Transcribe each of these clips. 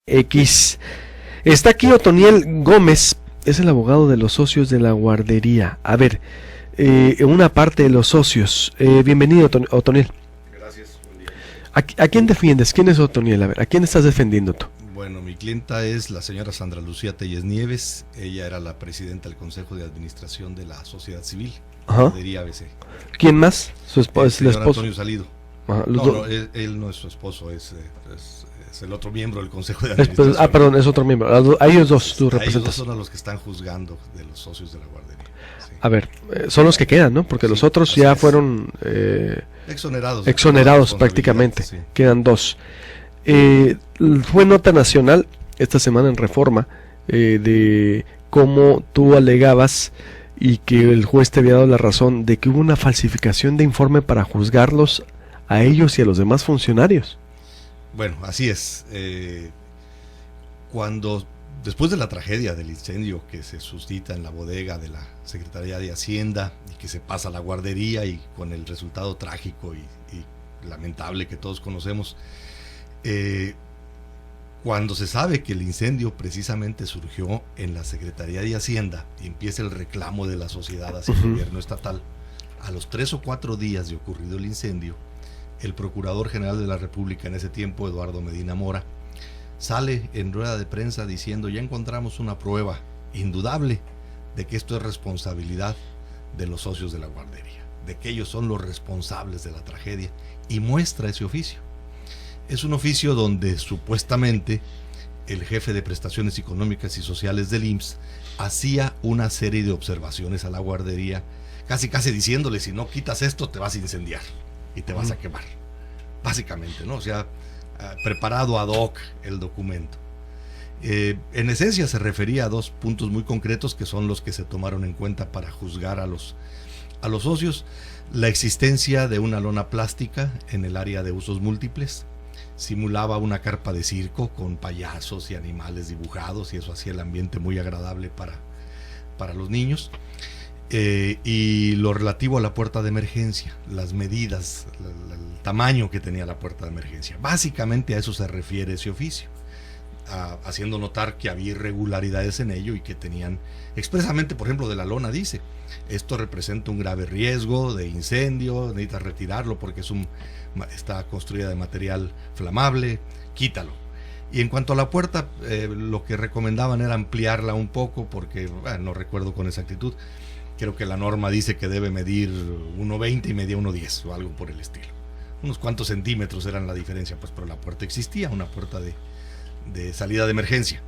X. Está aquí Otoniel Gómez, es el abogado de los socios de la guardería. A ver, una parte de los socios. Bienvenido, Otoniel. Gracias, buen día. ¿A quién defiendes? ¿Quién es Otoniel? A ver, ¿a quién estás defendiendo tú? Bueno, mi clienta es la señora Sandra Lucía Telles Nieves. Ella era la presidenta del Consejo de Administración de la Sociedad Civil, Guardería ABC. ¿Quién más? Su esposo, El es el señor esposo. Antonio Salido. Ajá, No, él no es su esposo, es el otro miembro del Consejo de Administración. Perdón, es otro miembro. A ellos dos tú Ellos dos representas. son a los que están juzgando de los socios de la guardería. Sí. A ver, son los que quedan, ¿no? Porque Sí, los otros así ya es. fueron exonerados prácticamente. Sí. Quedan dos. Fue nota nacional esta semana en Reforma de cómo tú alegabas y que el juez te había dado la razón de que hubo una falsificación de informe para juzgarlos a ellos y a los demás funcionarios. Bueno, así es. Después de la tragedia del incendio que se suscita en la bodega de la Secretaría de Hacienda y que se pasa a la guardería y con el resultado trágico y lamentable que todos conocemos, cuando se sabe que el incendio precisamente surgió en la Secretaría de Hacienda y empieza el reclamo de la sociedad hacia el gobierno estatal, a los 3 o 4 días de ocurrido el incendio, el Procurador General de la República en ese tiempo, Eduardo Medina Mora, sale en rueda de prensa diciendo: ya encontramos una prueba indudable de que esto es responsabilidad de los socios de la guardería, de que ellos son los responsables de la tragedia, y muestra ese oficio. Es un oficio donde supuestamente el jefe de prestaciones económicas y sociales del IMSS hacía una serie de observaciones a la guardería, casi diciéndole: si no quitas esto te vas a incendiar y te vas a quemar, básicamente, ¿no? O sea, preparado ad hoc el documento. En esencia se refería a dos puntos muy concretos que son los que se tomaron en cuenta para juzgar a los socios: la existencia de una lona plástica en el área de usos múltiples, simulaba una carpa de circo con payasos y animales dibujados, y eso hacía el ambiente muy agradable para los niños. Y lo relativo a la puerta de emergencia, las medidas, el tamaño que tenía la puerta de emergencia. Básicamente a eso se refiere ese oficio, haciendo notar que había irregularidades en ello y que tenían expresamente, por ejemplo, de la lona dice: esto representa un grave riesgo de incendio, necesitas retirarlo porque está construida de material flamable, quítalo. Y en cuanto a la puerta, lo que recomendaban era ampliarla un poco porque, no recuerdo con exactitud, creo que la norma dice que debe medir 1.20 y medía 1.10 o algo por el estilo. Unos cuantos centímetros eran la diferencia, pues, pero la puerta existía, una puerta de salida de emergencia.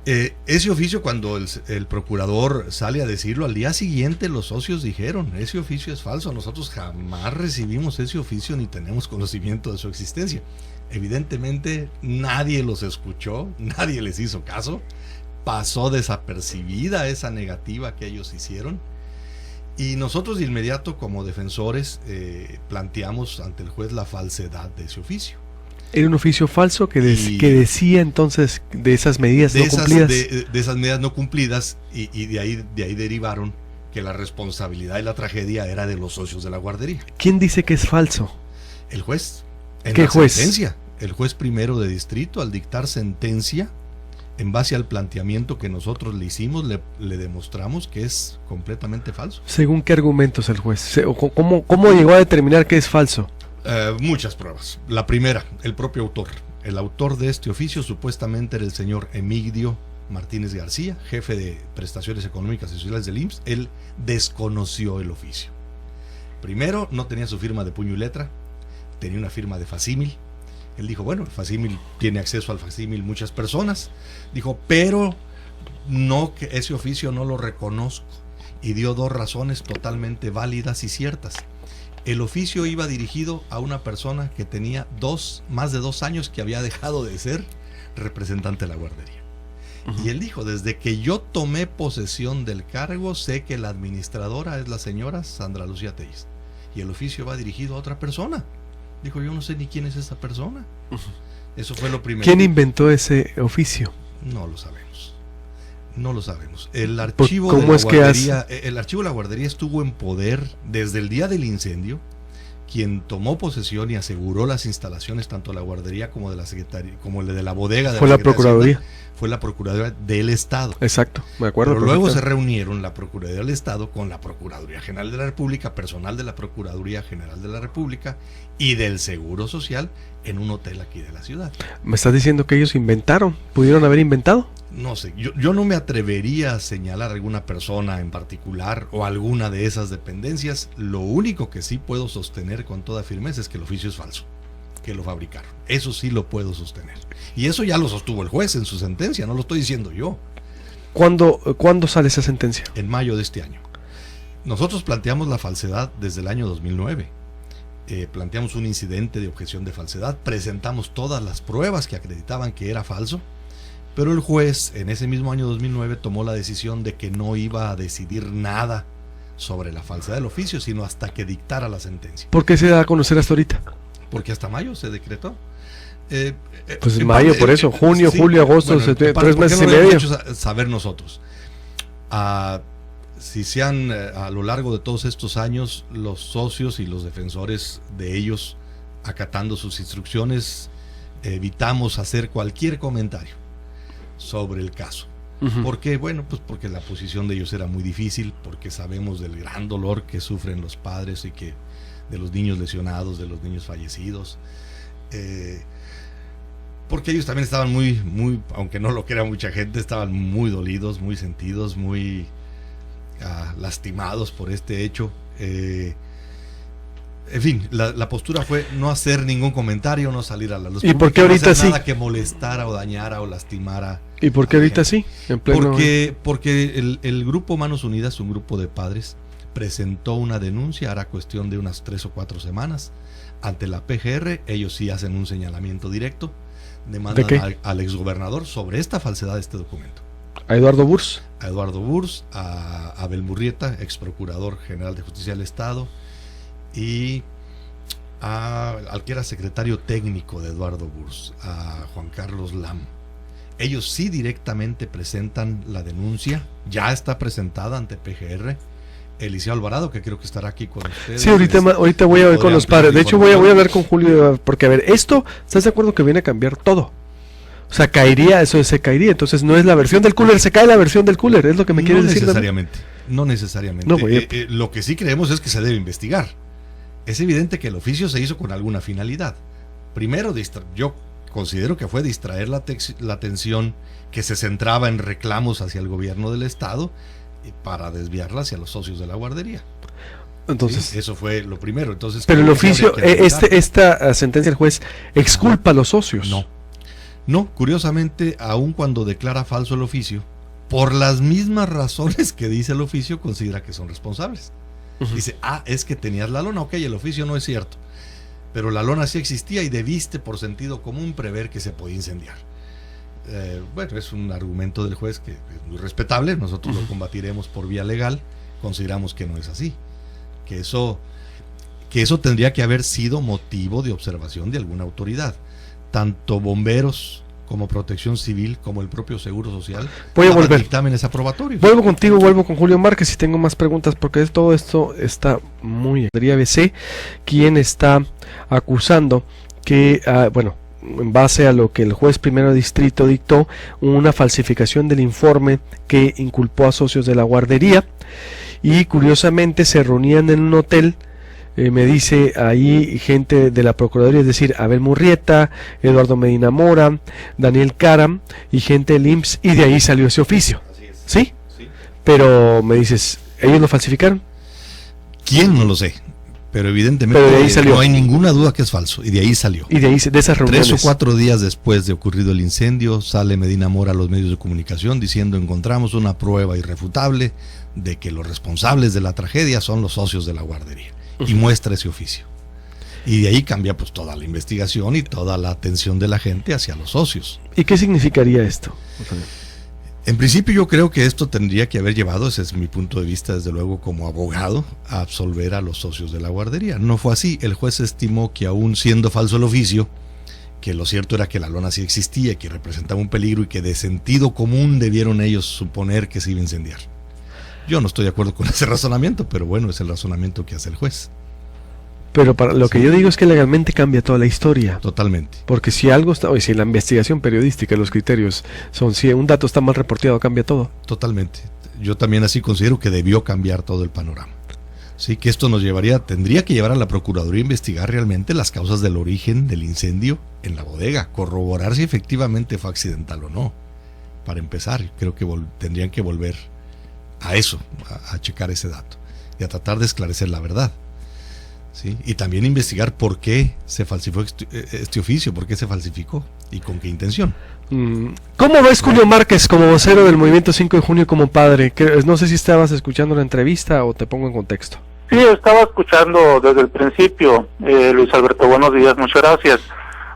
Ese oficio, cuando el procurador sale a decirlo, al día siguiente los socios dijeron: ese oficio es falso, nosotros jamás recibimos ese oficio ni tenemos conocimiento de su existencia. Evidentemente nadie los escuchó, nadie les hizo caso. Pasó desapercibida esa negativa que ellos hicieron, y nosotros de inmediato, como defensores, planteamos ante el juez la falsedad de ese oficio. Era un oficio falso que decía entonces de esas medidas no cumplidas. De esas medidas no cumplidas, y de ahí derivaron que la responsabilidad de la tragedia era de los socios de la guardería. ¿Quién dice que es falso? El juez. ¿Qué juez? Sentencia. El juez primero de distrito, al dictar sentencia, en base al planteamiento que nosotros le hicimos, le demostramos que es completamente falso. ¿Según qué argumentos el juez? ¿Cómo llegó a determinar que es falso? Muchas pruebas. La primera, el propio autor. El autor de este oficio supuestamente era el señor Emigdio Martínez García, jefe de prestaciones económicas y sociales del IMSS. Él desconoció el oficio. Primero, no tenía su firma de puño y letra, tenía una firma de facímil. Él dijo: bueno, el facímil, tiene acceso al facímil muchas personas. Dijo: pero no, que ese oficio no lo reconozco. Y dio dos razones totalmente válidas y ciertas. El oficio iba dirigido a una persona que tenía más de 2 años que había dejado de ser representante de la guardería. Y él dijo: desde que yo tomé posesión del cargo, sé que la administradora es la señora Sandra Lucía Telles, y el oficio va dirigido a otra persona. Dijo: yo no sé ni quién es esa persona. Eso fue lo primero. ¿Quién inventó ese oficio? No lo sabemos. No lo sabemos. El archivo ¿Cómo de la es que guardería, el archivo de la guardería estuvo en poder desde el día del incendio quien tomó posesión y aseguró las instalaciones tanto de la guardería como de la secretaría, como el de la bodega de fue la Procuraduría. Fue la Procuraduría del Estado. Exacto, me acuerdo. Pero luego se reunieron la Procuraduría del Estado con la Procuraduría General de la República, personal de la Procuraduría General de la República y del Seguro Social en un hotel aquí de la ciudad. ¿Me estás diciendo que ellos inventaron? ¿Pudieron haber inventado? No sé, yo no me atrevería a señalar a alguna persona en particular o alguna de esas dependencias. Lo único que sí puedo sostener con toda firmeza es que el oficio es falso, que lo fabricaron. Eso sí lo puedo sostener. Y eso ya lo sostuvo el juez en su sentencia, no lo estoy diciendo yo. ¿Cuándo sale esa sentencia? En mayo de este año. Nosotros planteamos la falsedad desde el año 2009. Planteamos un incidente de objeción de falsedad, presentamos todas las pruebas que acreditaban que era falso, pero el juez en ese mismo año 2009 tomó la decisión de que no iba a decidir nada sobre la falsedad del oficio, sino hasta que dictara la sentencia. ¿Por qué se da a conocer hasta ahorita? Porque hasta mayo se decretó. Pues en mayo, por eso, junio, sí, julio, agosto, bueno, 3 meses y medio. Saber nosotros. Si sean a lo largo de todos estos años los socios y los defensores de ellos acatando sus instrucciones, evitamos hacer cualquier comentario sobre el caso. ¿Por qué? Bueno, pues porque la posición de ellos era muy difícil, porque sabemos del gran dolor que sufren los padres y que de los niños lesionados, de los niños fallecidos, porque ellos también estaban muy, aunque no lo crea mucha gente, estaban muy dolidos, muy sentidos, muy lastimados por este hecho. En fin, la postura fue no hacer ningún comentario, no salir a la luz. ¿Y por qué ahorita no hacer sí? Nada que molestara o dañara o lastimara. ¿Y por qué ahorita sí? En pleno... Porque el Grupo Manos Unidas, un grupo de padres, presentó una denuncia, hará cuestión de unas 3 o 4 semanas, ante la PGR. Ellos sí hacen un señalamiento directo, demandan al exgobernador sobre esta falsedad de este documento. ¿A Eduardo Burs? A Eduardo Burs, a Abel Murrieta, ex procurador general de justicia del Estado, y al que era secretario técnico de Eduardo Burs, a Juan Carlos Lam. Ellos sí directamente presentan la denuncia, ya está presentada ante PGR. Eliseo Alvarado, que creo que estará aquí con ustedes. Sí, ahorita voy a ver con los padres. De hecho, voy a hablar con Julio, porque a ver, esto, ¿estás de acuerdo que viene a cambiar todo? O sea, se caería, entonces no es la versión del cooler, se cae la versión del cooler, es lo que me quieres decir. No necesariamente. No, lo que sí creemos es que se debe investigar. Es evidente que el oficio se hizo con alguna finalidad. Primero, yo considero que fue distraer la atención que se centraba en reclamos hacia el gobierno del Estado para desviarla hacia los socios de la guardería. Entonces, sí, eso fue lo primero. Entonces, pero el oficio, esta sentencia del juez exculpa a los socios. No, curiosamente, aun cuando declara falso el oficio, por las mismas razones que dice el oficio, considera que son responsables. Dice, es que tenías la lona, ok, el oficio no es cierto, pero la lona sí existía y debiste por sentido común prever que se podía incendiar. Bueno, es un argumento del juez que es muy respetable, nosotros lo combatiremos por vía legal, consideramos que no es así, que eso tendría que haber sido motivo de observación de alguna autoridad, tanto bomberos como Protección Civil, como el propio Seguro Social. Voy a volver. Dictámenes aprobatorios. Vuelvo contigo, vuelvo con Julio Márquez y tengo más preguntas porque todo esto está muy... ABC, quien está acusando que, en base a lo que el juez primero distrito dictó, una falsificación del informe que inculpó a socios de la guardería y curiosamente se reunían en un hotel. Me dice ahí gente de la Procuraduría, es decir, Abel Murrieta, Eduardo Medina Mora, Daniel Caram y gente del IMSS, y de ahí salió ese oficio. ¿Sí? Sí. Pero me dices, ¿ellos lo falsificaron? ¿Quién? No lo sé. Pero evidentemente de ahí salió. No hay ninguna duda que es falso. Y de ahí salió. Y de ahí, de esas reuniones. 3 o 4 días después de ocurrido el incendio, sale Medina Mora a los medios de comunicación diciendo: encontramos una prueba irrefutable de que los responsables de la tragedia son los socios de la guardería. Y muestra ese oficio. Y de ahí cambia pues toda la investigación y toda la atención de la gente hacia los socios. ¿Y qué significaría esto? En principio yo creo que esto tendría que haber llevado, ese es mi punto de vista desde luego como abogado, a absolver a los socios de la guardería. No fue así. El juez estimó que aún siendo falso el oficio, que lo cierto era que la lona sí existía y que representaba un peligro y que de sentido común debieron ellos suponer que se iba a incendiar. Yo no estoy de acuerdo con ese razonamiento, pero bueno, es el razonamiento que hace el juez. Pero para lo que yo digo es que legalmente cambia toda la historia. Totalmente. Porque si algo está, o si la investigación periodística, los criterios son, si un dato está mal reporteado, cambia todo. Totalmente. Yo también así considero que debió cambiar todo el panorama. Sí, que esto tendría que llevar a la Procuraduría a investigar realmente las causas del origen del incendio en la bodega, corroborar si efectivamente fue accidental o no. Para empezar, creo que tendrían que volver a eso, a checar ese dato y a tratar de esclarecer la verdad. ¿Sí? Y también investigar por qué se falsificó este oficio, por qué se falsificó y con qué intención. ¿Cómo ves Julio Márquez como vocero del Movimiento 5 de Junio como padre? No sé si estabas escuchando la entrevista o te pongo en contexto. Sí, estaba escuchando desde el principio. Luis Alberto, buenos días, muchas gracias.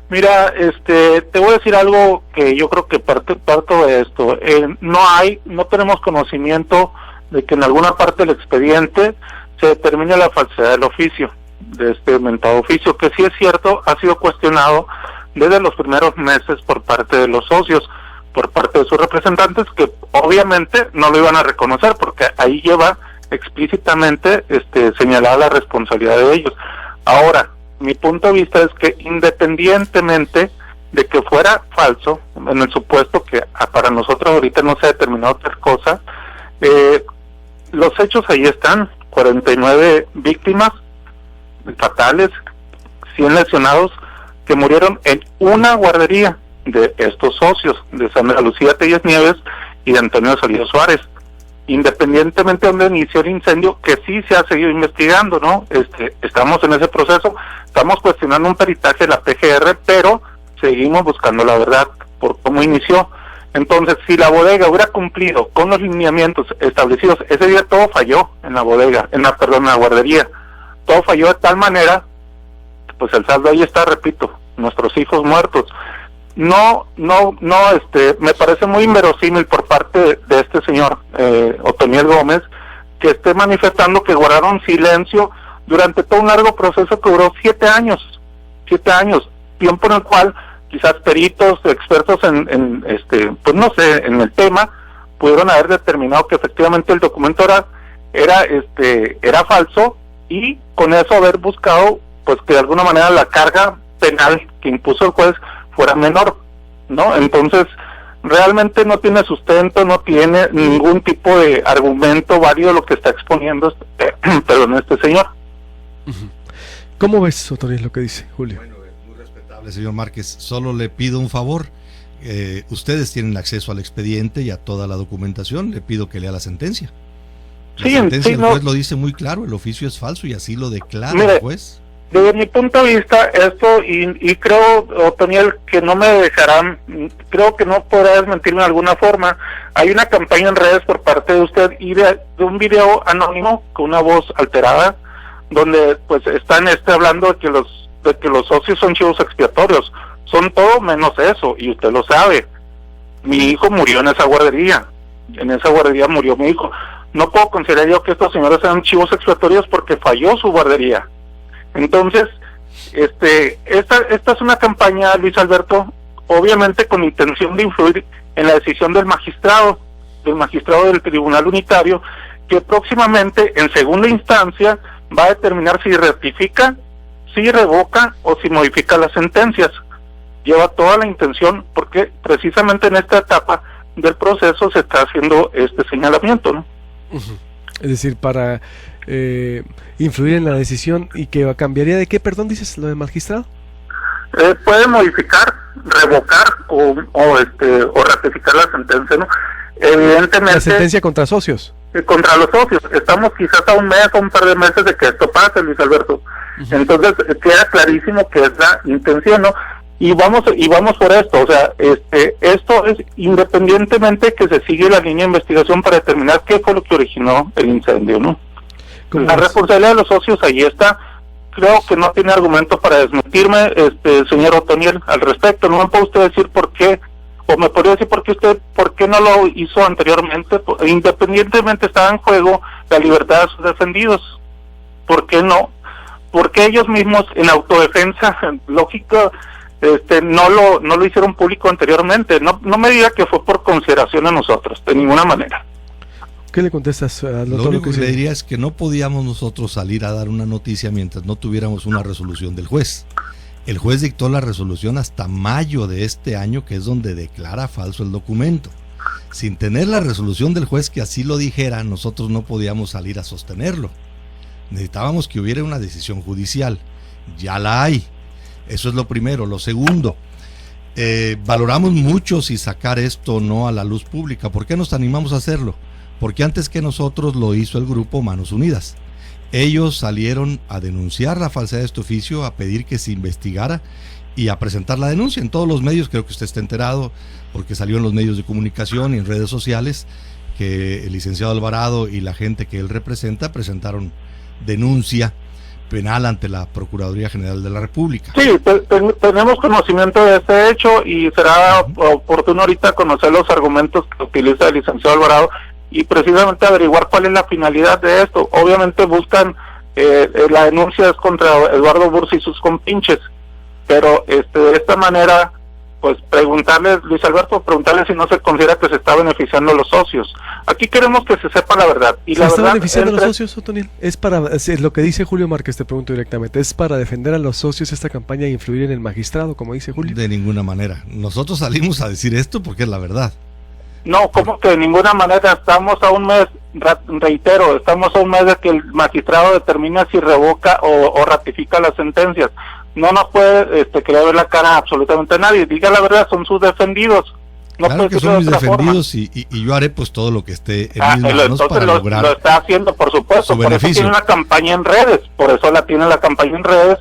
Mira, te voy a decir algo que yo creo que parto de esto. No tenemos conocimiento de que en alguna parte del expediente se determine la falsedad del oficio, de este mentado oficio, que sí es cierto, ha sido cuestionado desde los primeros meses por parte de los socios, por parte de sus representantes, que obviamente no lo iban a reconocer, porque ahí lleva explícitamente señalada la responsabilidad de ellos. Ahora, mi punto de vista es que independientemente de que fuera falso, en el supuesto que para nosotros ahorita no se ha determinado otra cosa, los hechos ahí están, 49 víctimas fatales, 100 lesionados que murieron en una guardería de estos socios, de Sandra Lucía Telles Nieves y de Antonio Salido Suárez. Independientemente de donde inició el incendio, que sí se ha seguido investigando, ¿no? Estamos en ese proceso, estamos cuestionando un peritaje de la PGR, pero seguimos buscando la verdad por cómo inició. Entonces, si la bodega hubiera cumplido con los lineamientos establecidos, ese día todo falló en la bodega, en la guardería. Todo falló de tal manera, pues el saldo ahí está, repito, nuestros hijos muertos. No, me parece muy inverosímil por parte de este señor, Otoniel Gómez, que esté manifestando que guardaron silencio durante todo un largo proceso que duró 7 años, tiempo en el cual quizás peritos, expertos pues no sé, en el tema, pudieron haber determinado que efectivamente el documento era falso, y con eso haber buscado, pues que de alguna manera la carga penal que impuso el juez fuera menor, ¿no? Entonces, realmente no tiene sustento, no tiene ningún tipo de argumento válido lo que está exponiendo este señor. ¿Cómo ves, Otoniel, lo que dice Julio? Bueno, muy respetable, señor Márquez. Solo le pido un favor. Ustedes tienen acceso al expediente y a toda la documentación. Le pido que lea la sentencia. La sentencia del juez lo dice muy claro, el oficio es falso y así lo declara el juez. Desde mi punto de vista, esto, y creo, Otoniel, que no me dejarán, creo que no podrá desmentirme de alguna forma. Hay una campaña en redes por parte de usted y de un video anónimo con una voz alterada, donde pues están hablando de que los socios son chivos expiatorios. Son todo menos eso, y usted lo sabe. Mi hijo murió en esa guardería murió mi hijo. No puedo considerar yo que estos señores sean chivos expiatorios porque falló su guardería. Entonces, esta es una campaña, Luis Alberto, obviamente con intención de influir en la decisión del magistrado del Tribunal Unitario, que próximamente en segunda instancia va a determinar si ratifica, si revoca o si modifica las sentencias. Lleva toda la intención, porque precisamente en esta etapa del proceso se está haciendo este señalamiento, ¿no? Es decir, para influir en la decisión, y que cambiaría de qué, perdón, dices, lo del magistrado. Puede modificar, revocar o ratificar la sentencia, ¿no? Evidentemente. La sentencia contra socios. Contra los socios. Estamos quizás a un par de meses de que esto pase, Luis Alberto. Entonces queda clarísimo que es la intención, ¿no? Y vamos por esto, o sea, esto es independientemente que se sigue la línea de investigación para determinar qué fue lo que originó el incendio, ¿no? La responsabilidad de los socios ahí está. Creo que no tiene argumento para desmentirme, señor Otoniel, al respecto. No me puede usted decir por qué, o me podría decir por qué no lo hizo anteriormente. Independientemente estaba en juego la libertad de sus defendidos. ¿Por qué no? Porque ellos mismos en autodefensa, lógica, no lo hicieron público anteriormente. No me diga que fue por consideración a nosotros, de ninguna manera. ¿Qué le contestas a lo único que le diría es que no podíamos nosotros salir a dar una noticia mientras no tuviéramos una resolución del juez. El juez dictó la resolución hasta mayo de este año, que es donde declara falso el documento. Sin tener la resolución del juez que así lo dijera, nosotros no podíamos salir a sostenerlo. Necesitábamos que hubiera una decisión judicial. Ya la hay. Eso es lo primero. Lo segundo, valoramos mucho si sacar esto o no a la luz pública. ¿Por qué nos animamos a hacerlo? Porque antes que nosotros lo hizo el grupo Manos Unidas. Ellos salieron a denunciar la falsedad de este oficio, a pedir que se investigara y a presentar la denuncia en todos los medios. Creo que usted está enterado porque salió en los medios de comunicación y en redes sociales que el licenciado Alvarado y la gente que él representa presentaron denuncia penal ante la Procuraduría General de la República. Sí, tenemos conocimiento de este hecho y será oportuno ahorita conocer los argumentos que utiliza el licenciado Alvarado y precisamente averiguar cuál es la finalidad de esto. Obviamente buscan, la denuncia es contra Eduardo Bursi y sus compinches, pero de esta manera, pues preguntarle, Luis Alberto, preguntarle si no se considera que se está beneficiando a los socios. Aquí queremos que se sepa la verdad. Y ¿Se la está verdad, beneficiando a los socios, Otoniel? Es lo que dice Julio Márquez, te pregunto directamente, ¿es para defender a los socios esta campaña e influir en el magistrado, como dice Julio? De ninguna manera. Nosotros salimos a decir esto porque es la verdad. No, como que de ninguna manera. Estamos a un mes, reitero, estamos a un mes de que el magistrado determina si revoca o ratifica las sentencias. No nos puede querer ver la cara a absolutamente nadie. Diga la verdad, son sus defendidos. No claro que son mis defendidos y yo haré pues todo lo que esté en mis manos para lograr lo está haciendo, por supuesto. Por eso tiene una campaña en redes, por eso la tiene la campaña en redes,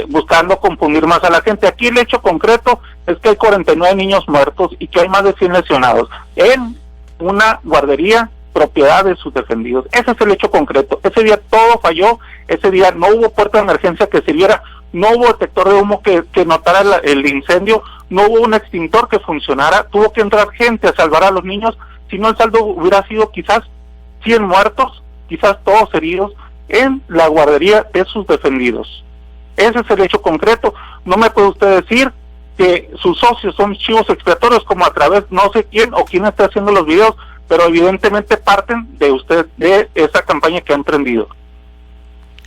buscando confundir más a la gente. Aquí el hecho concreto es que hay 49 niños muertos y que hay más de 100 lesionados en una guardería propiedad de sus defendidos. Ese es el hecho concreto. Ese día todo falló, ese día no hubo puerta de emergencia que sirviera, no hubo detector de humo que notara el incendio, no hubo un extintor que funcionara, tuvo que entrar gente a salvar a los niños, si no el saldo hubiera sido quizás 100 muertos, quizás todos heridos en la guardería de sus defendidos. Ese es el hecho concreto. No me puede usted decir que sus socios son chivos expiatorios, como a través, no sé quién o quién está haciendo los videos, pero evidentemente parten de usted, de esa campaña que ha emprendido.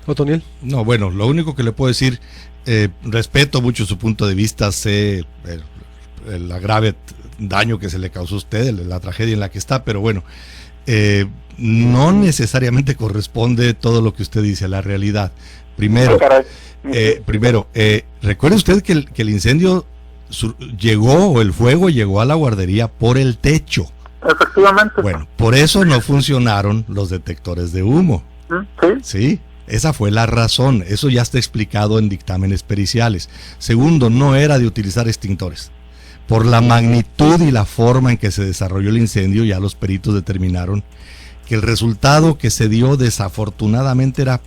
Otoniel. No, bueno, lo único que le puedo decir, respeto mucho su punto de vista, sé el grave daño que se le causó a usted, la tragedia en la que está, pero bueno, no necesariamente corresponde todo lo que usted dice a la realidad. Primero, recuerde usted que el incendio llegó, o el fuego llegó a la guardería por el techo. Efectivamente. Bueno, por eso no funcionaron los detectores de humo. Sí, esa fue la razón. Eso ya está explicado en dictámenes periciales. Segundo, no era de utilizar extintores. Por la magnitud y la forma en que se desarrolló el incendio, ya los peritos determinaron que el resultado que se dio desafortunadamente era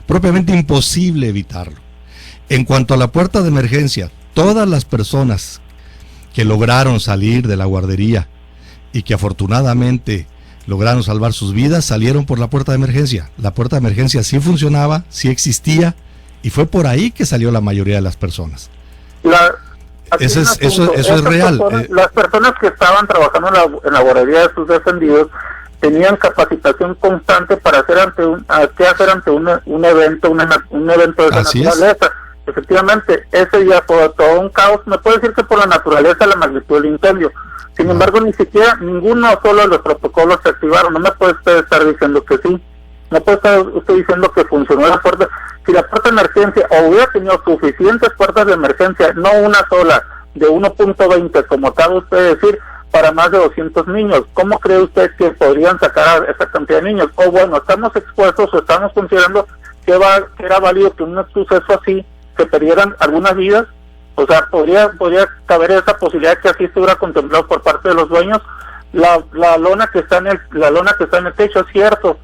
propiamente imposible evitarlo. En cuanto a la puerta de emergencia, todas las personas que lograron salir de la guardería y que afortunadamente lograron salvar sus vidas, salieron por la puerta de emergencia. La puerta de emergencia sí funcionaba, sí existía, y fue por ahí que salió la mayoría de las personas. Eso es real. Las personas que estaban trabajando en la guardería de sus defendidos tenían capacitación constante para hacer ante un evento de esa naturaleza. Efectivamente, ese día fue todo un caos. Me puede decir que por la naturaleza, la magnitud del incendio. Sin embargo, ni siquiera ninguno solo de los protocolos se activaron. No me puede usted estar diciendo que sí. No puede estar usted diciendo que funcionó la puerta. Si la puerta de emergencia hubiera tenido suficientes puertas de emergencia, no una sola, de 1.20, como acaba usted de decir, para más de 200 niños, ¿cómo cree usted que podrían sacar a esa cantidad de niños? O bueno, estamos expuestos o estamos considerando que era válido que un suceso así se perdieran algunas vidas. O sea, podría caber esa posibilidad que así estuviera contemplado por parte de los dueños. La lona que está en el techo, es cierto.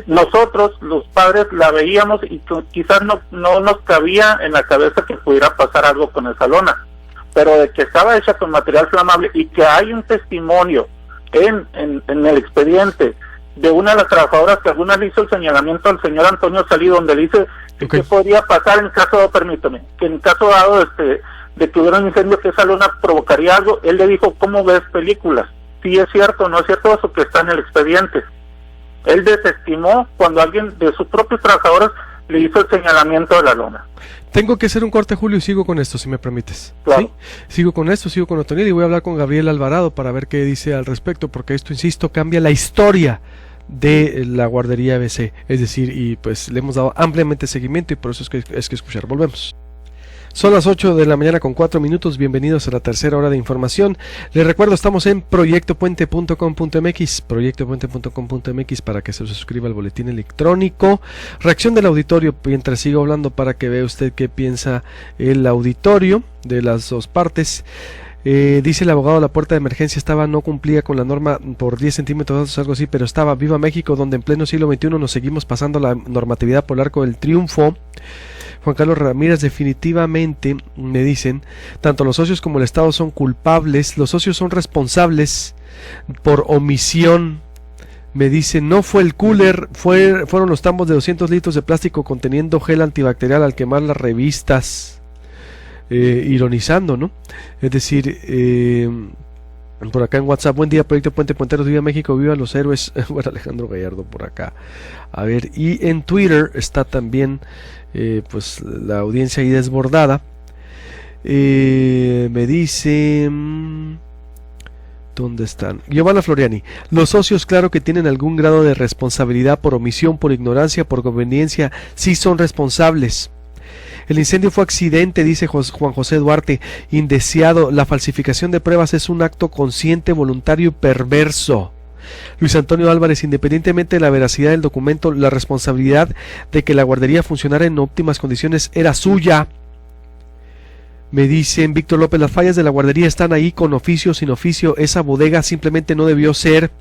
Nosotros los padres la veíamos y quizás no nos cabía en la cabeza que pudiera pasar algo con esa lona, pero de que estaba hecha con material flamable y que hay un testimonio en el expediente de una de las trabajadoras que alguna le hizo el señalamiento al señor Antonio Salí, donde le dice que podría pasar en caso, que en caso dado de que hubiera un incendio, que esa lona provocaría algo. Él le dijo, ¿cómo ves películas? sí es cierto, no es cierto eso que está en el expediente. Él desestimó cuando alguien de sus propios trabajadores le hizo el señalamiento de la lona. Tengo que hacer un corte, Julio, y sigo con esto, si me permites. Claro. ¿Sí? Sigo con esto, sigo con Otoniel y voy a hablar con Gabriel Alvarado para ver qué dice al respecto, porque esto, insisto, cambia la historia de la guardería ABC. Es decir, y pues le hemos dado ampliamente seguimiento y por eso es que escuchar. Volvemos. Son las 8 de la mañana con 4 minutos, bienvenidos a la tercera hora de información. Les recuerdo, estamos en proyectopuente.com.mx, proyectopuente.com.mx para que se suscriba al boletín electrónico. Reacción del auditorio, mientras sigo hablando para que vea usted qué piensa el auditorio de las dos partes. Dice el abogado, la puerta de emergencia no cumplía con la norma por 10 centímetros, algo así, pero estaba. Viva México, donde en pleno siglo XXI nos seguimos pasando la normatividad por el arco del triunfo. Juan Carlos Ramírez, definitivamente, me dicen, tanto los socios como el Estado son culpables, los socios son responsables por omisión. Me dicen, no fue el cooler, fueron los tambos de 200 litros de plástico conteniendo gel antibacterial al quemar las revistas. Ironizando, ¿no? Es decir, por acá en WhatsApp, buen día, Proyecto Puente Puenteros, viva México, viva los héroes. Bueno, Alejandro Gallardo por acá. A ver, y en Twitter está también pues la audiencia ahí desbordada. Me dice... ¿Dónde están? Giovanna Floriani. Los socios, claro que tienen algún grado de responsabilidad por omisión, por ignorancia, por conveniencia. Sí son responsables. El incendio fue accidente, dice Juan José Duarte, indeseado. La falsificación de pruebas es un acto consciente, voluntario y perverso. Luis Antonio Álvarez, independientemente de la veracidad del documento, la responsabilidad de que la guardería funcionara en óptimas condiciones era suya. Me dicen, Víctor López, las fallas de la guardería están ahí con oficio, sin oficio. Esa bodega simplemente no debió ser.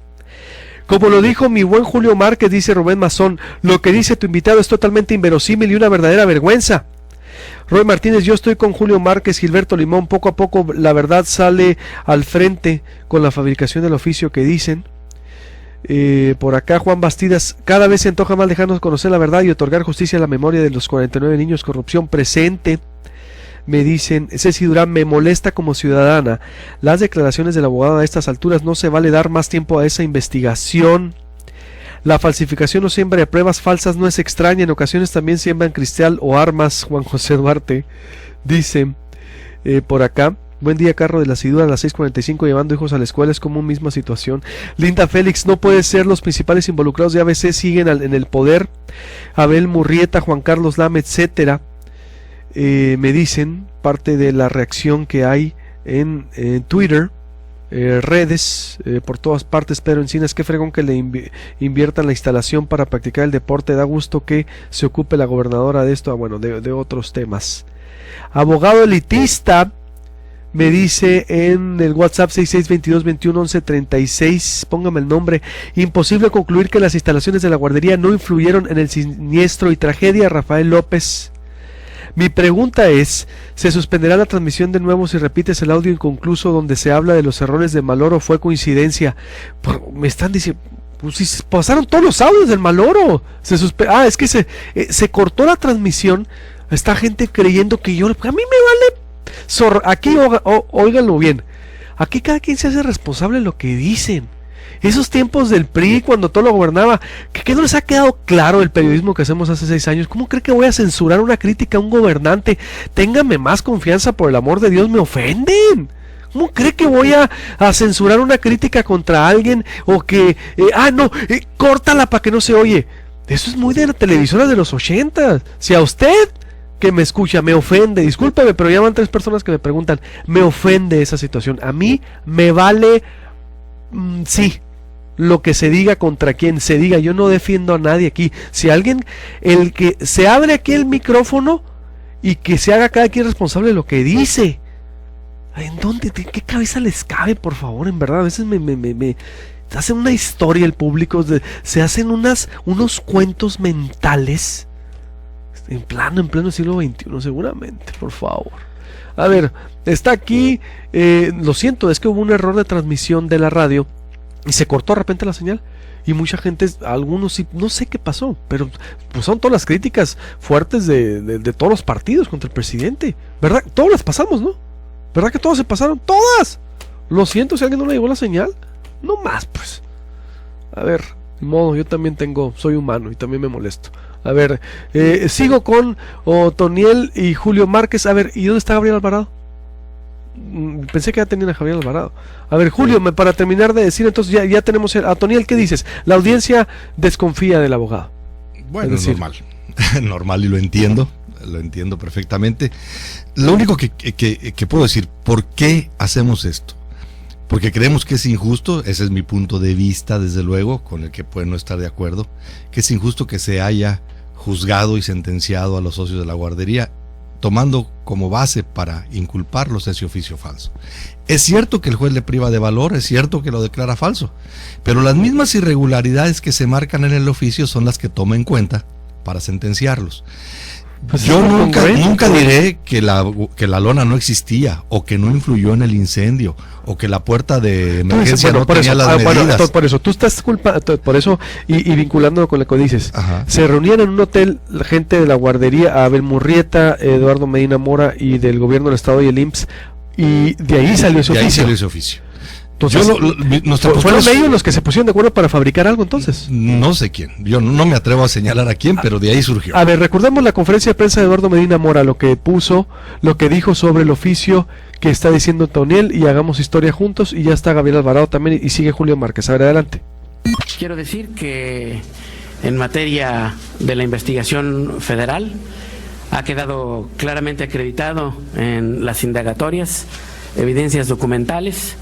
Como lo dijo mi buen Julio Márquez, dice Rubén Mazón, lo que dice tu invitado es totalmente inverosímil y una verdadera vergüenza. Roy Martínez, yo estoy con Julio Márquez, Gilberto Limón, poco a poco la verdad sale al frente con la fabricación del oficio que dicen. Por acá Juan Bastidas, cada vez se antoja más dejarnos conocer la verdad y otorgar justicia a la memoria de los 49 niños, corrupción presente. Me dicen, Ceci Durán, me molesta como ciudadana las declaraciones del abogado a estas alturas, no se vale dar más tiempo a esa investigación. La falsificación o siembra de pruebas falsas no es extraña, en ocasiones también siembran cristal o armas. Juan José Duarte dice por acá, buen día, carro de la Sidura a las 6:45 llevando hijos a la escuela, es como misma situación. Linda Félix, no puede ser, los principales involucrados de ABC siguen en el poder. Abel Murrieta, Juan Carlos Lama, etcétera. Me dicen, parte de la reacción que hay en Twitter, redes, por todas partes. Pedro Encinas, qué fregón que le inviertan la instalación para practicar el deporte, da gusto que se ocupe la gobernadora de esto, bueno, de otros temas. Abogado elitista, me dice en el WhatsApp 6622211136, póngame el nombre, imposible concluir que las instalaciones de la guardería no influyeron en el siniestro y tragedia. Rafael López. Mi pregunta es, ¿se suspenderá la transmisión de nuevo si repites el audio inconcluso donde se habla de los errores de Maloro? ¿Fue coincidencia? Me están diciendo, pues si pasaron todos los audios del Maloro. Es que se cortó la transmisión. Está gente creyendo que yo... A mí me vale... Aquí, óiganlo bien. Aquí cada quien se hace responsable de lo que dicen. Esos tiempos del PRI, cuando todo lo gobernaba, ¿qué no les ha quedado claro el periodismo que hacemos hace 6 años? ¿Cómo cree que voy a censurar una crítica a un gobernante? Ténganme más confianza, por el amor de Dios, me ofenden. ¿Cómo cree que voy a censurar una crítica contra alguien? O que, córtala para que no se oye. Eso es muy de la televisora de los 80. Si a usted que me escucha me ofende, discúlpeme, pero ya van 3 personas que me preguntan, me ofende esa situación. A mí me vale, sí, lo que se diga contra quien se diga. Yo no defiendo a nadie aquí. Si alguien, el que se abre aquí el micrófono y que se haga cada quien responsable de lo que dice. ¿En dónde? ¿Qué cabeza les cabe, por favor? En verdad, a veces me hacen una historia el público, se hacen unos cuentos mentales en pleno siglo XXI, seguramente, por favor. A ver, está aquí, lo siento, es que hubo un error de transmisión de la radio y se cortó de repente la señal y mucha gente, algunos sí, no sé qué pasó, pero pues son todas las críticas fuertes de todos los partidos contra el presidente, ¿verdad? Todas las pasamos, ¿no? ¿Verdad que todas se pasaron? ¡Todas! Lo siento si a alguien no le llegó la señal. No más, pues. A ver, de modo, yo también soy humano y también me molesto. A ver, sigo con Otoniel y Julio Márquez. A ver, ¿y dónde está Gabriel Alvarado? Pensé que ya tenían a Javier Alvarado. A ver, Julio, para terminar de decir, entonces ya tenemos a Otoniel. ¿Qué dices? La audiencia desconfía del abogado. Bueno, es normal. Normal, y lo entiendo perfectamente. Lo único que puedo decir, ¿por qué hacemos esto? Porque creemos que es injusto, ese es mi punto de vista, desde luego, con el que pueden no estar de acuerdo, que es injusto que se haya juzgado y sentenciado a los socios de la guardería, tomando como base para inculparlos ese oficio falso. Es cierto que el juez le priva de valor, es cierto que lo declara falso, pero las mismas irregularidades que se marcan en el oficio son las que toma en cuenta para sentenciarlos. Pues yo nunca diré que la lona no existía, o que no influyó en el incendio, o que la puerta de emergencia no tenía las medidas. Por eso, tú estás por eso, y vinculándolo con lo que dices. Ajá. Se reunían en un hotel la gente de la guardería, Abel Murrieta, Eduardo Medina Mora, y del gobierno del estado y el IMSS, y de ahí salió ese oficio. Entonces, ¿fueron ellos los que se pusieron de acuerdo para fabricar algo entonces? No sé quién, yo no me atrevo a señalar a quién, pero de ahí surgió. A ver, recordemos la conferencia de prensa de Eduardo Medina Mora, lo que dijo sobre el oficio que está diciendo Otoniel, y hagamos historia juntos, y ya está Gabriel Alvarado también, y sigue Julio Márquez. A ver, adelante. Quiero decir que en materia de la investigación federal ha quedado claramente acreditado en las indagatorias, evidencias documentales,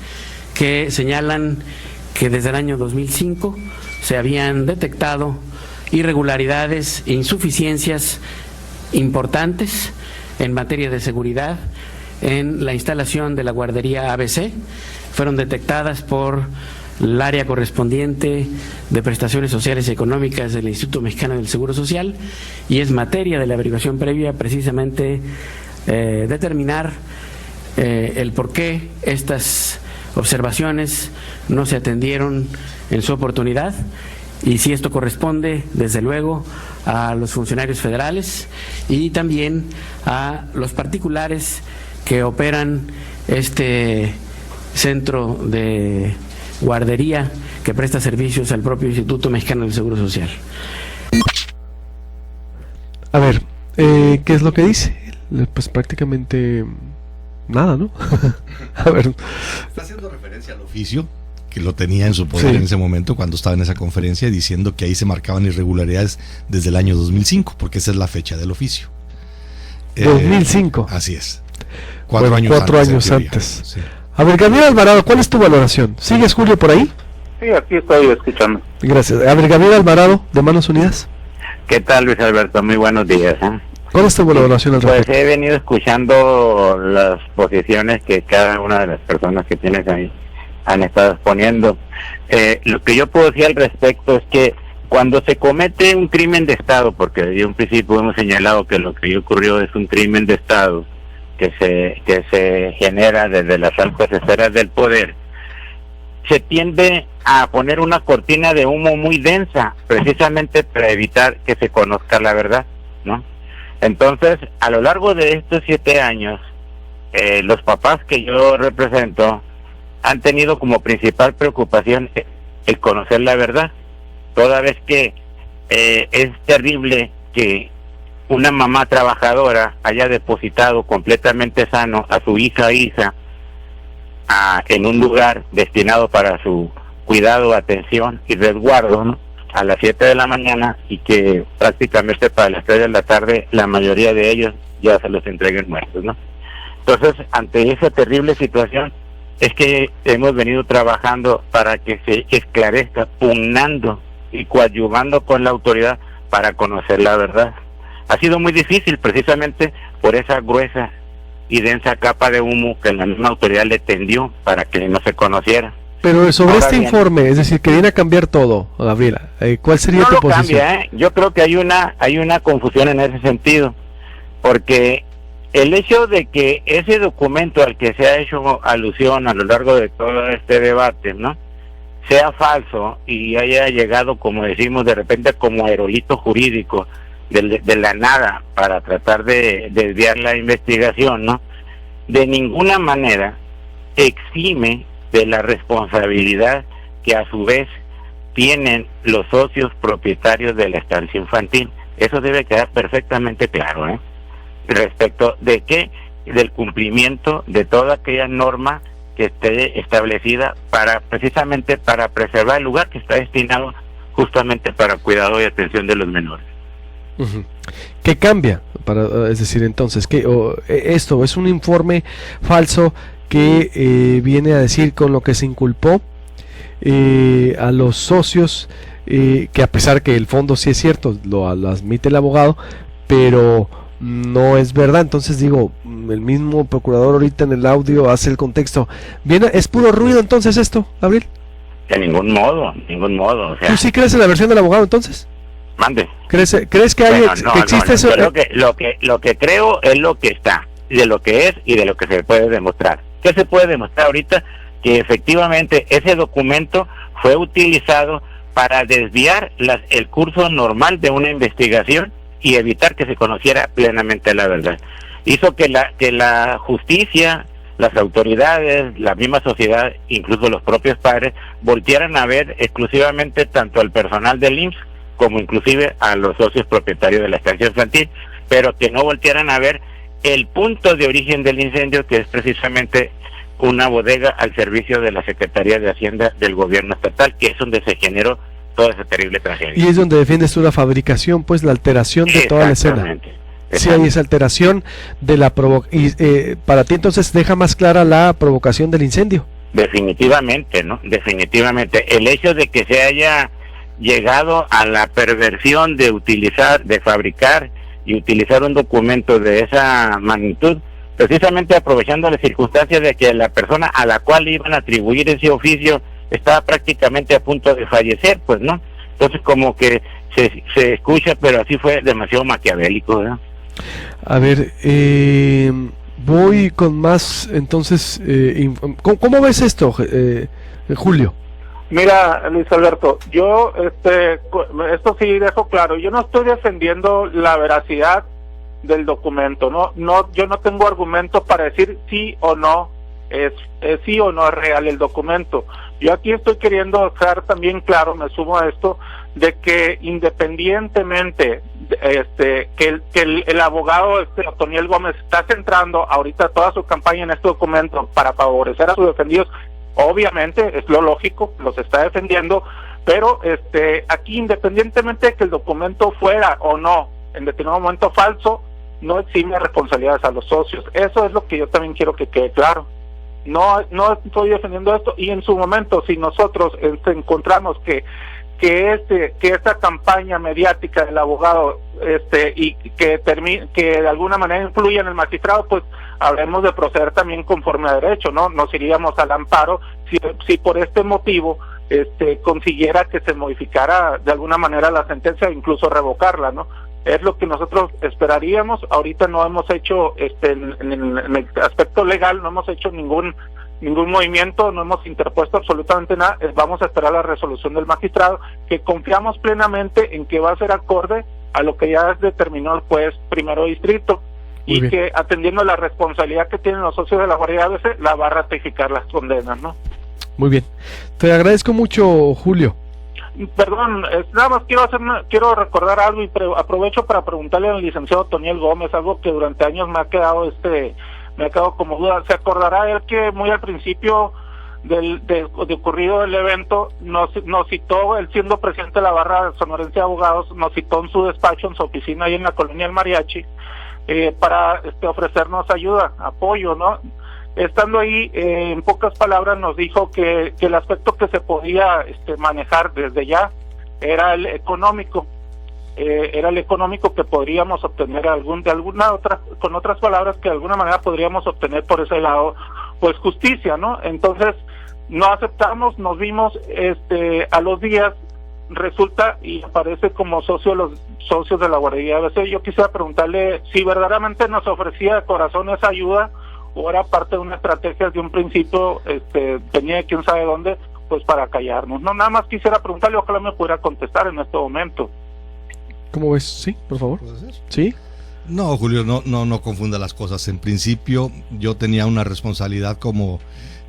que señalan que desde el año 2005 se habían detectado irregularidades e insuficiencias importantes en materia de seguridad en la instalación de la guardería ABC. Fueron detectadas por el área correspondiente de prestaciones sociales y económicas del Instituto Mexicano del Seguro Social, y es materia de la averiguación previa precisamente determinar el por qué estas observaciones no se atendieron en su oportunidad, y si esto corresponde, desde luego, a los funcionarios federales y también a los particulares que operan este centro de guardería que presta servicios al propio Instituto Mexicano del Seguro Social. A ver, ¿qué es lo que dice? Pues prácticamente nada, ¿no? A ver. Está haciendo referencia al oficio, que lo tenía en su poder en ese momento cuando estaba en esa conferencia, diciendo que ahí se marcaban irregularidades desde el año 2005, porque esa es la fecha del oficio. 2005. Así es. 4 años antes. Sí. A ver, Gabriel Alvarado, ¿cuál es tu valoración? ¿Sigues, Julio, por ahí? Sí, aquí estoy escuchando. Gracias. A ver, Gabriel Alvarado, de Manos Unidas. ¿Qué tal, Luis Alberto? Muy buenos días. ¿Cuál es tu valoración al respecto? Pues he venido escuchando las posiciones que cada una de las personas que tienes ahí han estado exponiendo. Lo que yo puedo decir al respecto es que cuando se comete un crimen de Estado, porque desde un principio hemos señalado que lo que ocurrió es un crimen de Estado que se genera desde las altas esferas del poder, se tiende a poner una cortina de humo muy densa, precisamente para evitar que se conozca la verdad, ¿no? Entonces, a lo largo de estos 7 años, los papás que yo represento han tenido como principal preocupación el conocer la verdad, toda vez que es terrible que una mamá trabajadora haya depositado completamente sano a su hija en un lugar destinado para su cuidado, atención y resguardo, ¿no?, a las 7 de la mañana, y que prácticamente para las 3 de la tarde la mayoría de ellos ya se los entreguen muertos, ¿no? Entonces, ante esa terrible situación, es que hemos venido trabajando para que se esclarezca, pugnando y coadyuvando con la autoridad para conocer la verdad. Ha sido muy difícil precisamente por esa gruesa y densa capa de humo que la misma autoridad le tendió para que no se conociera. Pero sobre este informe, es decir, que viene a cambiar todo, Gabriela, ¿cuál sería tu posición? Cambia, Yo creo que hay una confusión en ese sentido, porque el hecho de que ese documento al que se ha hecho alusión a lo largo de todo este debate, ¿no?, sea falso y haya llegado, como decimos, de repente como aerolito jurídico de la nada para tratar de desviar la investigación, ¿no?, de ninguna manera exime de la responsabilidad que a su vez tienen los socios propietarios de la estancia infantil. Eso debe quedar perfectamente claro, ¿eh? Respecto de qué, del cumplimiento de toda aquella norma que esté establecida precisamente para preservar el lugar que está destinado justamente para cuidado y atención de los menores. Uh-huh. ¿Qué cambia? Es decir, entonces, esto es un informe falso que viene a decir con lo que se inculpó a los socios, que a pesar que el fondo sí es cierto, lo admite el abogado, pero no es verdad. Entonces digo, el mismo procurador ahorita en el audio hace el contexto. Bien, ¿es puro ruido entonces esto, Gabriel? De ningún modo, o sea, ¿tú sí crees en la versión del abogado entonces? Mande. ¿Crees que hay, que existe eso? Lo que creo es lo que está, de lo que es y de lo que se puede demostrar. ¿Qué se puede demostrar ahorita? Que efectivamente ese documento fue utilizado para desviar el curso normal de una investigación y evitar que se conociera plenamente la verdad. Hizo que la justicia, las autoridades, la misma sociedad, incluso los propios padres, voltearan a ver exclusivamente tanto al personal del IMSS como inclusive a los socios propietarios de la estancia infantil, pero que no voltearan a ver el punto de origen del incendio, que es precisamente una bodega al servicio de la Secretaría de Hacienda del gobierno estatal, que es donde se generó toda esa terrible tragedia. Y es donde defiendes tú la fabricación, pues la alteración de toda la escena. Sí, hay esa alteración de la para ti entonces deja más clara la provocación del incendio. Definitivamente, ¿no? Definitivamente. El hecho de que se haya llegado a la perversión de fabricar y utilizar un documento de esa magnitud, precisamente aprovechando las circunstancias de que la persona a la cual iban a atribuir ese oficio estaba prácticamente a punto de fallecer, pues, ¿no? Entonces como que se escucha, pero así fue demasiado maquiavélico, ¿verdad? A ver, voy con más, entonces, ¿cómo ves esto, Julio? Mira, Luis Alberto, yo esto sí dejo claro, yo no estoy defendiendo la veracidad del documento, yo no tengo argumentos para decir sí o no es real el documento. Yo aquí estoy queriendo dejar también claro, me sumo a esto, de que independientemente que el abogado Otoniel Gómez está centrando ahorita toda su campaña en este documento para favorecer a sus defendidos, obviamente es lo lógico, los está defendiendo, pero aquí independientemente de que el documento fuera o no en determinado momento falso, no exime responsabilidades a los socios. Eso es lo que yo también quiero que quede claro. No estoy defendiendo esto, y en su momento si nosotros encontramos que esta campaña mediática del abogado y que de alguna manera influye en el magistrado, pues habremos de proceder también conforme a derecho, ¿no? Nos iríamos al amparo si por este motivo consiguiera que se modificara de alguna manera la sentencia, incluso revocarla, ¿no? Es lo que nosotros esperaríamos. Ahorita no hemos hecho en el aspecto legal, no hemos hecho ningún movimiento, no hemos interpuesto absolutamente nada. Vamos a esperar la resolución del magistrado, que confiamos plenamente en que va a ser acorde a lo que ya determinó el juez primero distrito, y que atendiendo a la responsabilidad que tienen los socios de la Guardia ABC, la va a ratificar las condenas, ¿no? Muy bien, te agradezco mucho, Julio. Perdón, nada más quiero recordar algo, y aprovecho para preguntarle al licenciado Otoniel Gómez algo que durante años me ha quedado como duda. ¿Se acordará él que muy al principio de ocurrido del evento nos citó, él siendo presidente de la barra sonorense de abogados, nos citó en su despacho, en su oficina ahí en la colonia El Mariachi, para ofrecernos ayuda, apoyo, ¿no? Estando ahí, en pocas palabras nos dijo que el aspecto que se podía manejar desde ya era el económico, que podríamos obtener con otras palabras, que de alguna manera podríamos obtener por ese lado, pues justicia, ¿no? Entonces no aceptamos, nos vimos a los días, resulta y aparece como socio los socios de la Guardia ABC. Yo quisiera preguntarle si verdaderamente nos ofrecía de corazón esa ayuda, o era parte de una estrategia de un principio, venía de quién sabe dónde, pues para callarnos. No, nada más quisiera preguntarle, ojalá me pudiera contestar en este momento. ¿Cómo ves? Sí, por favor. ¿Puede ser? Sí. No, Julio, no confunda las cosas. En principio yo tenía una responsabilidad como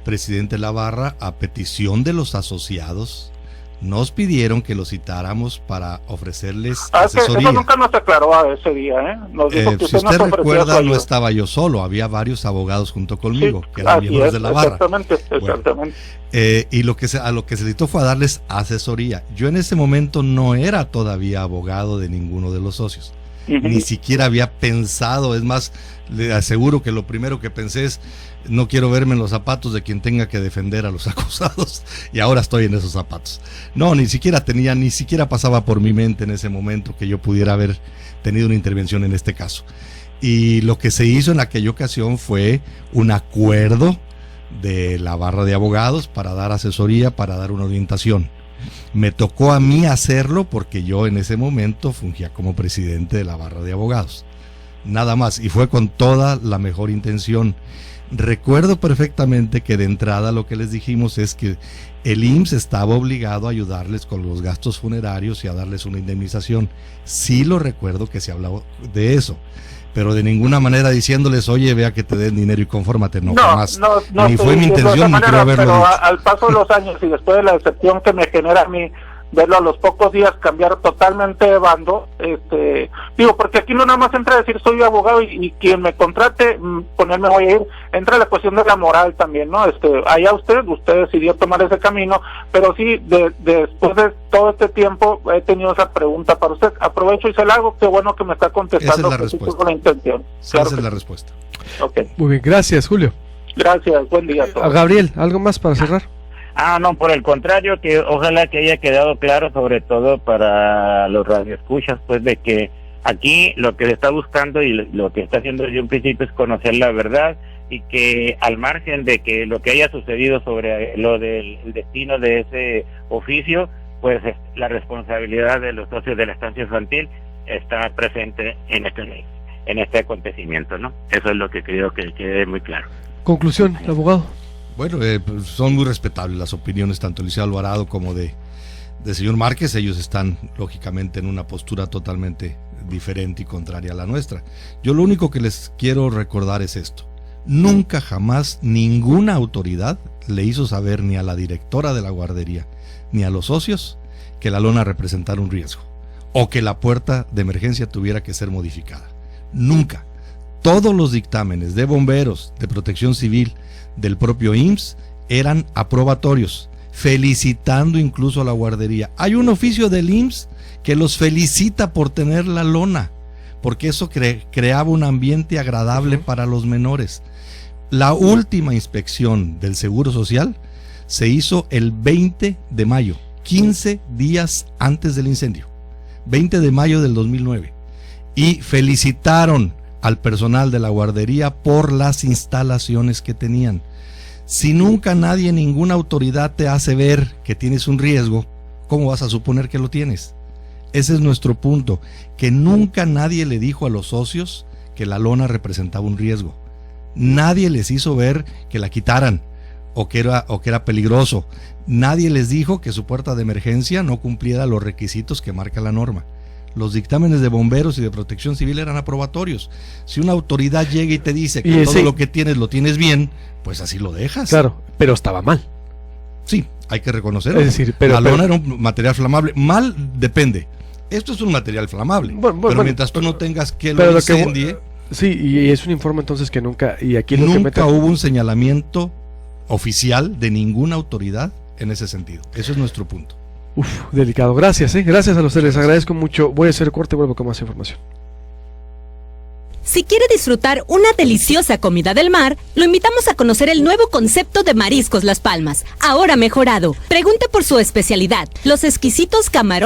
presidente de la barra, a petición de los asociados, nos pidieron que los citáramos para ofrecerles asesoría. Eso nunca nos aclaró a ese día, ¿eh? Nos dijo que si usted nos recuerda, no estaba yo solo, había varios abogados junto conmigo, sí, que eran miembros de la barra. Exactamente. Y a lo que se citó fue a darles asesoría. Yo en ese momento no era todavía abogado de ninguno de los socios. Ni siquiera había pensado, es más, le aseguro que lo primero que pensé es: no quiero verme en los zapatos de quien tenga que defender a los acusados, y ahora estoy en esos zapatos. No, ni siquiera pasaba por mi mente en ese momento que yo pudiera haber tenido una intervención en este caso. Y lo que se hizo en aquella ocasión fue un acuerdo de la barra de abogados para dar asesoría, para dar una orientación. Me tocó a mí hacerlo porque yo en ese momento fungía como presidente de la barra de abogados. Nada más, y fue con toda la mejor intención. Recuerdo perfectamente que de entrada lo que les dijimos es que el IMSS estaba obligado a ayudarles con los gastos funerarios y a darles una indemnización. Sí lo recuerdo que se hablaba de eso, pero de ninguna manera diciéndoles: oye, vea que te den dinero y confórmate. No, jamás. Ni fue mi intención, ni creo haberlo dicho. Al paso de los años y después de la decepción que me genera a mí verlo a los pocos días cambiar totalmente de bando, digo, porque aquí no nada más entra a decir soy abogado y quien me contrate, ponerme voy a ir, entra la cuestión de la moral también, ¿no? Allá usted decidió tomar ese camino, pero sí, después de todo este tiempo he tenido esa pregunta para usted. Aprovecho y se la hago, qué bueno que me está contestando. Esa es la respuesta. Con la intención. Claro, esa es la respuesta. Okay. Muy bien, gracias, Julio. Gracias, buen día a todos. Gabriel, ¿algo más para cerrar? No, por el contrario, que ojalá que haya quedado claro, sobre todo para los radioescuchas, pues de que aquí lo que se está buscando y lo que está haciendo desde un principio es conocer la verdad, y que al margen de que lo que haya sucedido sobre lo del destino de ese oficio, pues la responsabilidad de los socios de la estancia infantil está presente en este acontecimiento, ¿no? Eso es lo que creo que quede muy claro. Conclusión, abogado. Bueno, pues son muy respetables las opiniones tanto de Liceo Alvarado como de señor Márquez. Ellos están lógicamente en una postura totalmente diferente y contraria a la nuestra. Yo lo único que les quiero recordar es esto: nunca jamás ninguna autoridad le hizo saber ni a la directora de la guardería ni a los socios que la lona representara un riesgo o que la puerta de emergencia tuviera que ser modificada. Nunca. Todos los dictámenes de bomberos, de protección civil, del propio IMSS eran aprobatorios, felicitando incluso a la guardería. Hay un oficio del IMSS que los felicita por tener la lona, porque eso creaba un ambiente agradable para los menores. La última inspección del Seguro Social se hizo el 20 de mayo, 15 días antes del incendio, 20 de mayo del 2009, y felicitaron al personal de la guardería por las instalaciones que tenían. Si nunca nadie, ninguna autoridad te hace ver que tienes un riesgo, ¿cómo vas a suponer que lo tienes? Ese es nuestro punto, que nunca nadie le dijo a los socios que la lona representaba un riesgo. Nadie les hizo ver que la quitaran o que era peligroso. Nadie les dijo que su puerta de emergencia no cumpliera los requisitos que marca la norma. Los dictámenes de bomberos y de protección civil eran aprobatorios. Si una autoridad llega y te dice que todo lo que tienes lo tienes bien, pues así lo dejas. Claro, pero estaba mal. Sí, hay que reconocerlo. Es decir, la lona era un material flamable. Mal depende. Esto es un material flamable. Pero mientras tú no tengas que lo incendie... Sí, y es un informe entonces que nunca... y aquí nunca hubo un señalamiento oficial de ninguna autoridad en ese sentido. Eso es nuestro punto. Delicado. Gracias, gracias a los les agradezco mucho. Voy a hacer corte y vuelvo con más información. Si quiere disfrutar una deliciosa comida del mar, lo invitamos a conocer el nuevo concepto de Mariscos Las Palmas, ahora mejorado. Pregunte por su especialidad, los exquisitos camarones